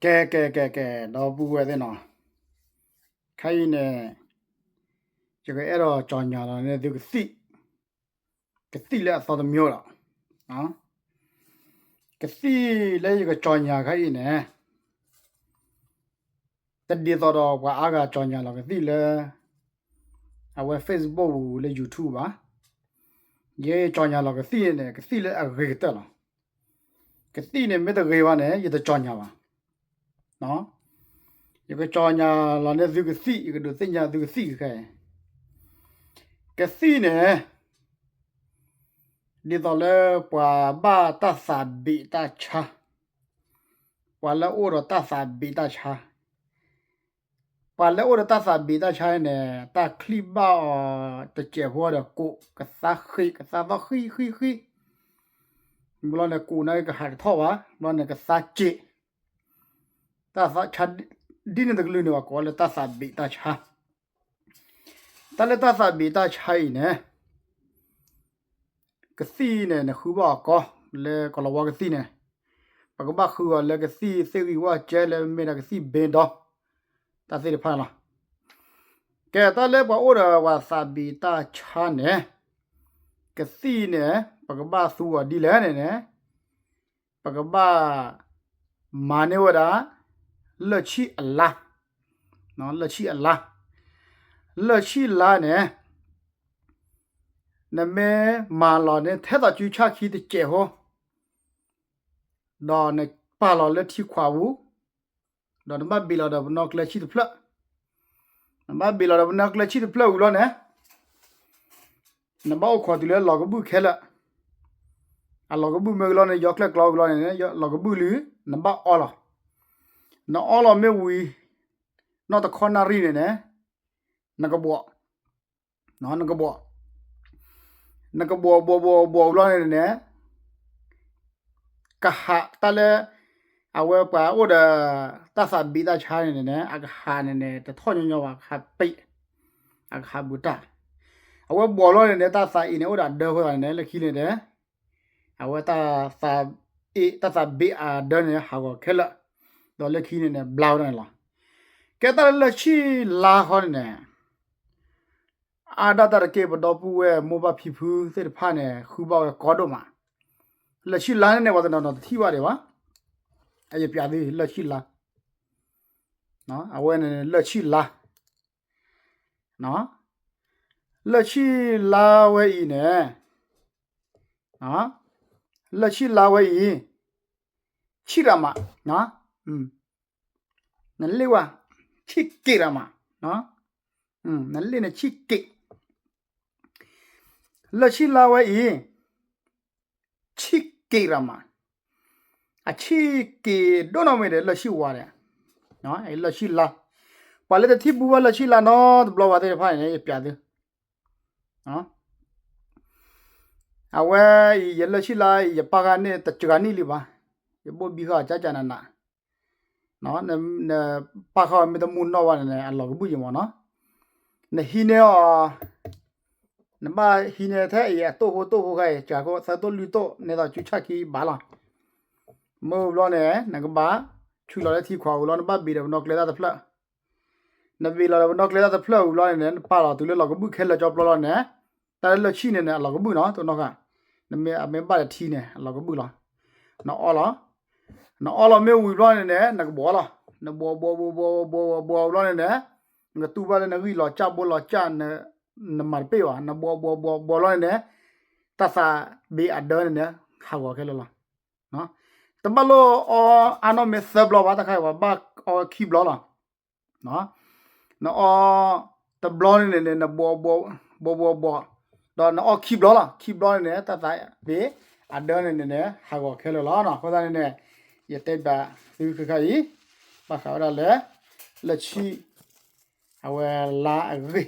ကဲတော့ဘူးဝဲတဲ့နော်ခိုင်းနေ这个အဲ့တော့ကြောင်ညာလာနေဒီကတိလဲအတော်မျိုးတော့နော်ကတိလဲဒီကကြောင်ညာခိုင်းနေတဒီတော့ကွာအားကကြောင်ညာလာကတိလဲအဝဲ Facebook လဲ YouTube ပါရေကြောင်ညာလာကတိနေကတိလဲအရေတက်လာကတိနေမဲ့တရေပါနဲ့ရတဲ့ကြောင်ညာပါနော်ရကကြောင်ညာလာနေဒီကတိရကတို့စညာဒီကတိခဲကစီနေဒီတော့လေပွာဘာတသဘီတချာပွာလေအိုရတသဘီတချာပွာလေအိုရတသဘီတချာနေတခလီဘာတကျေဟောရကိုကသခိဘလနဲ့ကိုနိုင်ကဟာထောဝါဘလနဲ့ကသချေတသချာဒီနေတကလူနေကောလေတသဘီတချာတလက်တသဘီတချိုင်းနေကစီနေနခုဘကောလေကလဝကစီနေပကဘခုလေကစီစေဝီဝကျဲလေမေနကစီဘေဒတသိဖာလာကဲတလက်ဘအိုရဝသဘီတချာနေကစီနေပကဘသူဝဒီလဲနေပကဘမာနေဝဒလက်ချီအလာနော်လက်ချီအလာလက်ရှိလာနေနမဲမာလာနေထဲတာကျူချခီတဲ့ကျေဟောတော့နေပါလာလက်ထိခွာဘူးတော့မဘီလာတော့နောက်ကလက်ရှိတဲ့ဖလက်မဘီလာတော့နောက်ကလက်ရှိတဲ့ဖလက်ဦးလို့နေနဘောခေါ်တယ်လောကဘူးခဲလာအလောကဘူးမေလောနေယောက်လက်ကလောက်လောနေလောကဘူးလူနဘောအော်လာနော်အော်လာမေဝီနော်တခေါနာရီနေနကဘောနော်နကဘောလောနေကဟာတလဲအဝဲပါအိုဒတသဘီတာချာနေအခါနေတထောညညဝခပိအခါဘူတာအဝဲဘောလောနေတသအင်းအိုဒဒေဟောနေလခိနေအဝဲတသဘီအာဒနေဟာကိုခဲလဒေါ်လခိနေဘလောင်းနေလားကဲတလချိလာဟောနေအာဒတာကေဘဒပူဝဲမောဘဖီဖူးစစ်ဖာနေခူဘောကောဒိုမာလက်ရှိလာနေဝဒနာတော့တိပါတယ်ပါအဲ့ပြသေးလက်ရှိလာနော်အဝဲနေလက်ရှိလာနော်လက်ရှိလာဝဲဤနေနော်လက်ရှိလာဝဲဤချိရမနော်နလေဝချိကေရမနော်နလေနေချိကေလက်ရှိလာဝဲဤချစ်ကေရမအချစ်ကေဒိုနမေလက်ရှိဝါတယ်နော်အဲလက်ရှိလာပါလေတိဘူဝလက်ရှိလာနော်ဘလောဝတဲ့ဖိုင်နေပြတယ်နော်အဝဲရလက်ရှိလာရပါကနေတချကနေလီပါရဘောဘီခါကြာကြာနာနော်နပါခါမေတမွန်နော်ဝါနေအလောကဘူးယမနော်နဟီနေနမဟီနေတဲ့ရတော့ဟိုခိုင်ကြာကိုသတ်လူတော့နေတာချူချခီဘာလာမောလောနေနကဘာချူလောတဲ့တီခွာလောနဘဘီတော့နော့ကလေတာဖလက်နဘီလောနော့ကလေတာဖလက်လောနေပါလာသူလေလောကဘူးခဲလကြောပလောနေတာလချိနေနေလောကဘူးနော်တော့နော့ကနမေအမေပါတဲ့တီနေလောကဘူးလားနော်အော်လားမေဝီလောနေနကဘောလားနဘောလောနေငါတူပါလေနဂီလောချဘောလောချနေနမပေဝနဘောလောနေတသဘီအဒန်နေခါဝခဲလောနော်တမလောအနောမေဆဘလောဘာတခိုင်ဝဘခိဘလောလားနော်တဘလောနေနဘောတော့နော်ခိဘလောလားခိဘလောနေတသဘီအဒန်နေခါဝခဲလောနော်ခေါ်တာနေရတဲ့ပါသူခခိုင်ပါခါရလေလက်ချီအဝဲလာရေ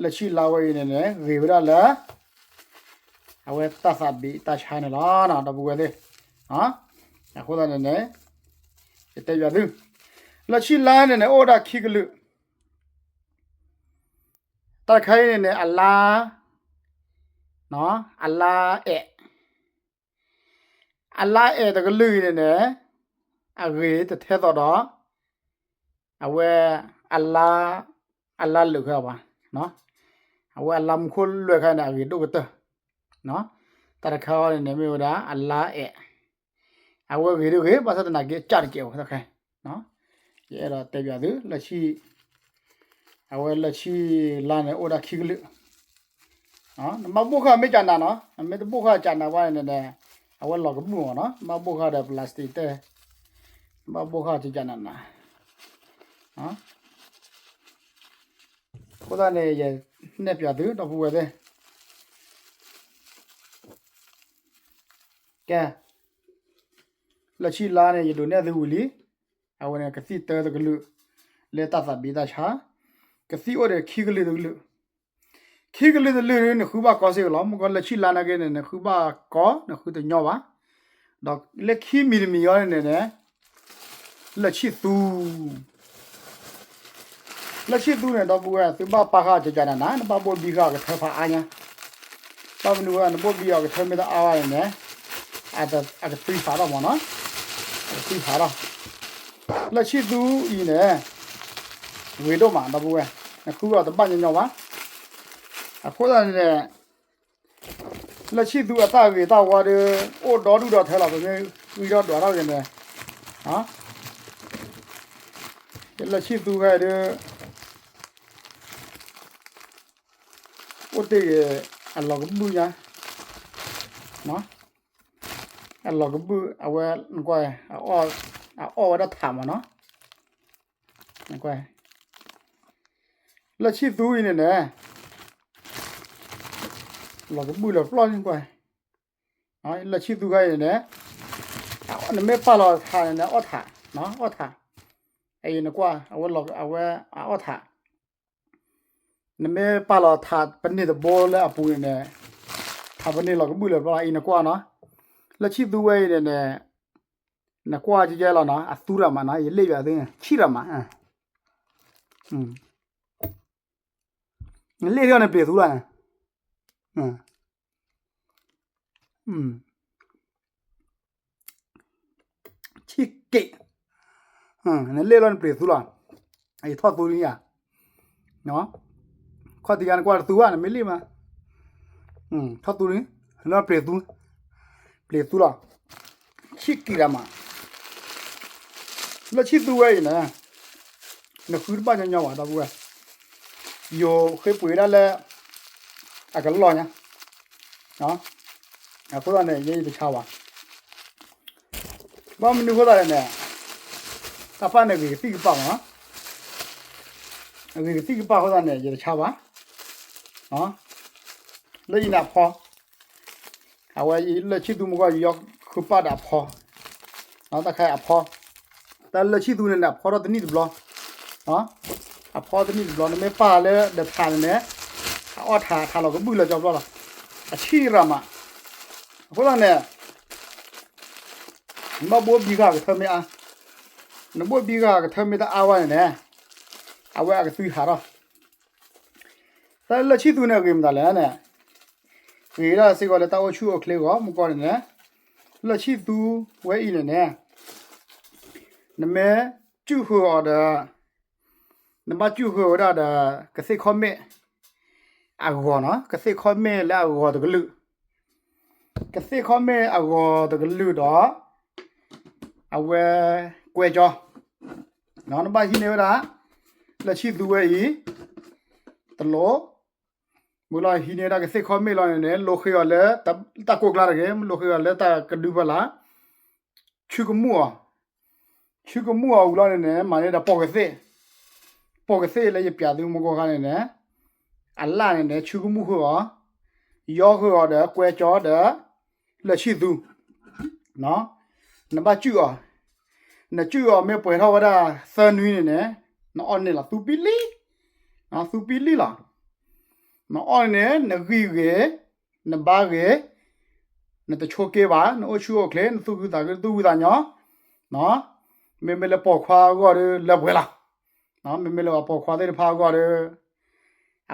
လက်ရှိလာဝဲနေရေဗရလာအဝဲတသဘီတချာနေလားနော်တပူဝဲလေးအခုတော့နေတဲ့ရသူလက်ရှိလာနေအော်ဒါခိကလူတခိုင်းနေအလာနော်အလာအဲတကလူနေ agre te the do awe Allah lu kha ba no awe lam khul lu kha na agre do ta no ta kha ne me da Allah e awe ge do ge ba sa na ge cha ge wa kha no ye da te bya du la chi awe la chi la ne oda khi glu no ma bu kha me cha na no me bu kha cha na wa ne awe lo ge bu no ma bu kha da plastic te ma bu kha chi cha na na no ko da ne ye ne bya du do bu we de ke la chi la ne ye do ne du li awe ne ka si te de glu le ta sa bi da cha ka si o de khi glu de glu khi glu de lu ne khu ba ko se lo mo ko la chi la na ge ne khu ba ko ne khu de nyo ba do le khi mi yo ne ne la chi tu la chi tu ne do bu ya tu ba pa kha ja na na ba bo bi kha ka tha pha a nya ba bu nu wa ne bo bi ya ka tha me da a wa ne a da tu pha da mo no tu pha da la chi tu yi ne we do ma da bu ya ne khu ba da ba nyo ba a ko da ne la chi tu a ta ge ta wa de o do du do tha la ba ne wi do do ra ge ne ha la chi tu ga de o te a lo bu ya no a lo bu a wa ko a o da tha ma no ko la chi tu yi ne ne lo bu lo plo ni ko ai la chi tu ga yi ne a me pa lo tha ne o tha no o tha ai ne kwa a wa lo a wa a o tha ne me pa lo tha pa ni de bo le a pu ne tha pa ni lo bu lo plo ai ne kwa no la chi tu wa yi ne ne kwa ji je lo no a tu ra ma na ye le ya de chi ra ma le ya ne pe tu la chi ke ne le lo ne pe tu la ai tho tu ni ya no kho ti gan kwa tu wa ne me le ma tho tu ni no pe tu la chi ki ra ma la chi tu wa yi na ne khu ba nya wa da bu wa yo khe pu ra le a ka lo nya no a ko da ne ye yi cha wa ba mu ni ko da ne ta pa ne ge ti pa ma a ge ti pa ko da ne ye cha wa no le yi na pho a wa yi le chi tu mo ko yo khu pa da pho no ta khai a pho ta le chi tu ne na pho ro de ni de blo no a pho de ni de blo ne me pa le de tha ne a tha lo ko bu lo job lo la a chi ra ma ko da ne ma bo bi ga ka me a ne bo bi ga ka me da a wa ne a wa ka su ha ro ta le chi tu ne ge ma da le ne ge ra se ko le ta o chu o kle ko mo ko ne le chi tu we yi ne ne me chu ho da ne ma chu ho da ka se ko me a go no ka se ko me la go da lu ka se ko me a go da lu do a we kwe jo no na ba hi ne da la chi tu we yi ta lo mu la hi ne da ka se ko me lo ne lo khe yo le ta ko kla ge lo khe yo le ta ka du ba la chu ko mu u lo ne ma ne da po ke se le ye pya du mo ko ka ne a la ne chu ko mu ho yo ho da kwe jo da la chi tu no na ba chu na chu me pwe tho da sa nui ne no on ne la tu pi li na tu pi li la no on ne na gi ge na ba ge na to cho ke ba no chu o kle tu da nya no me le po khwa go de la bwe la no me le po khwa de pha go de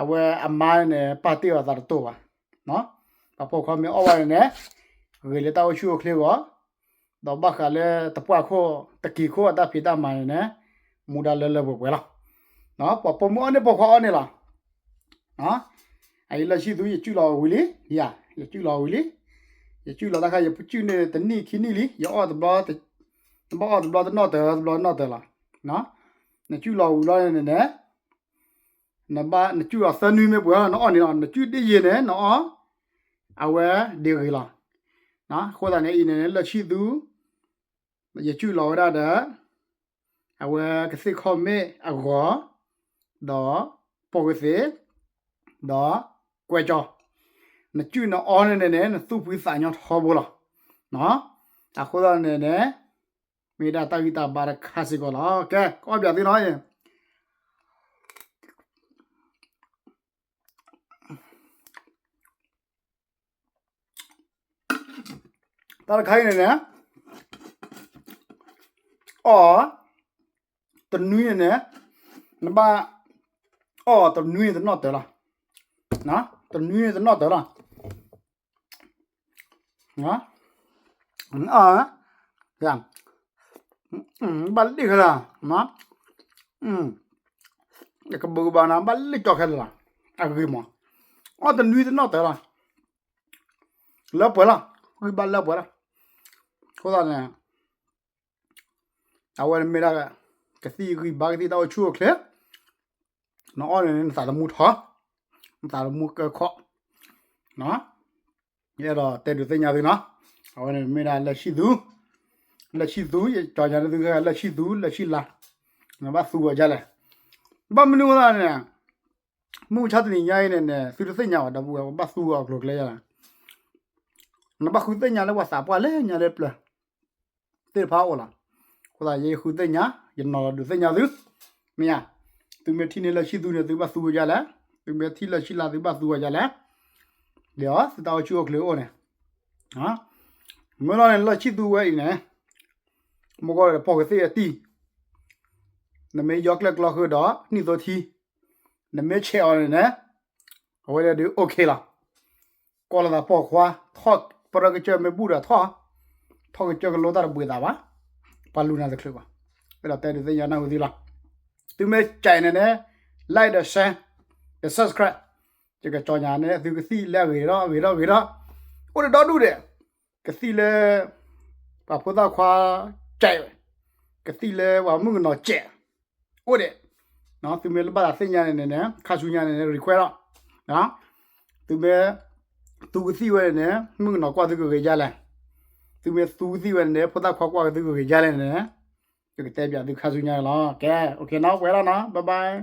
a we a ma ne pa ti wa da to ba no pa po khwa me o wa ne ge le ta o chu o kle go တော့ဘာခါလဲတပွားခိုတကီခိုတာဖိတာမိုင်းနဲ့မူဒါလဲလဲပွဲလားနော်ပမောနဲ့ပခေါနဲ့လားနော်အဲ့လရှိသူရကျူလာဝီလီယာရကျူလာဝီလီရကျူလာတာခါရပကျူနေတနီခီနီလီရအော်ဒဘလာတဘောဒဘလာတော့တယ်ဘလာတော့တယ်လားနော်နကျူလာဝီလာနေနဲ့နဘာနကျူအစနွေးမဲ့ပွဲနော်အော်နေနော်နကျူတည်ရနေနော်အဝဲဒီရီလားနော်ခေါ်တာနေအင်းနဲ့လက်ရှိသူရကျူလာရတဲ့အဝဲကစိခေါ်မဲအကောတော့ပိုကစီတော့ကွဲကြောနကျူနော်အော်နေနဲ့သူ့ပွေးစာညောထောဘောလားနော်အခုတော့နေနဲ့မေဒါတာဂီတာဘာရခါစီကောလားကဲကောပြသေးနော်ယင်တာခိုင်းနေနဲ့အော်တနွေးနဲ့နဘာအော်တနွေးတော့တယ်လားနော်တနွေးတော့တယ်လားနော်အာရမ်ဘာလိခလာနော်ကဘဘာနာဘာလိတော့ခလာအဂီမအော်တနွေးတော့တယ်လားလောပွာလားဟိဘာလောပွာလားခေါ်တာနဲ့အဝယ်မေရာကစီဂီဘာဂီတော့ချူခလေနော်အော်နေစာတမှုထားစာတမှုကခော့နော်ရတော့တဲ့သူသိညာသေးနော်အဝယ်မေရာလက်ရှိသူကြော်ကြတဲ့သူကလက်ရှိသူလက်ရှိလာငါဘာသူကကြလဲဘာမလို့လားနဲ့မှုချတဲ့ညိုင်းနေသူသိညာတော့ဘူးဘာသူကကလေရလားနဘာခုသိညာလဲဝါစာပွားလဲညာလဲပလတေဖာဝလားခေါ်တာရေခုသိညာရနော်ဒုသိညာသူမင်းသူမထီနေလက်ရှိသူနဲ့သူဘာသူကြလဲသူမထီလက်ရှိလာသူဘာသူကြလဲလေစတောက်ချူကလေအော်နေဟာမလို့လက်ရှိသူဝဲနေမကောရပေါ့ကစီအတီနမေယောက်လက်ကလောက်တော့နိသောတီနမေချေအော်နေဟိုလေဒီโอเคလားကောလာပေါ့ခွာထော့ပရကချမေဘူးရထော့ထော့ကချကလောတာပွေတာပါပါလူနာတခလပါအဲ့တော့တဲ့တဲ့ရနာဟူဒီလားသူမဲကြိုင်နေနဲ့ like the share the subscribe 这个ကြောညာနဲ့သူကစီလက်ဝေတော့ဟိုတော့တူတယ်ကစီလဲပါဖို့တော့ခွာကြိုင်ကစီလဲဝါမှုကတော့ကျဲဟုတ်တယ်နော်သူမဲလပါစညာနေနဲ့ခါဆူညာနေ request တော့နော်သူမဲသူကစီဝဲနဲ့မှုကတော့ကွာသူကိုကြလဲသူမဲသူစီဝဲနဲ့ဖို့တော့ခွာကွာသူကိုကြလဲနဲ့ဒီကတဲ့ပြသူခါဆူညာလားကဲ okay now ဝဲလားနော် bye bye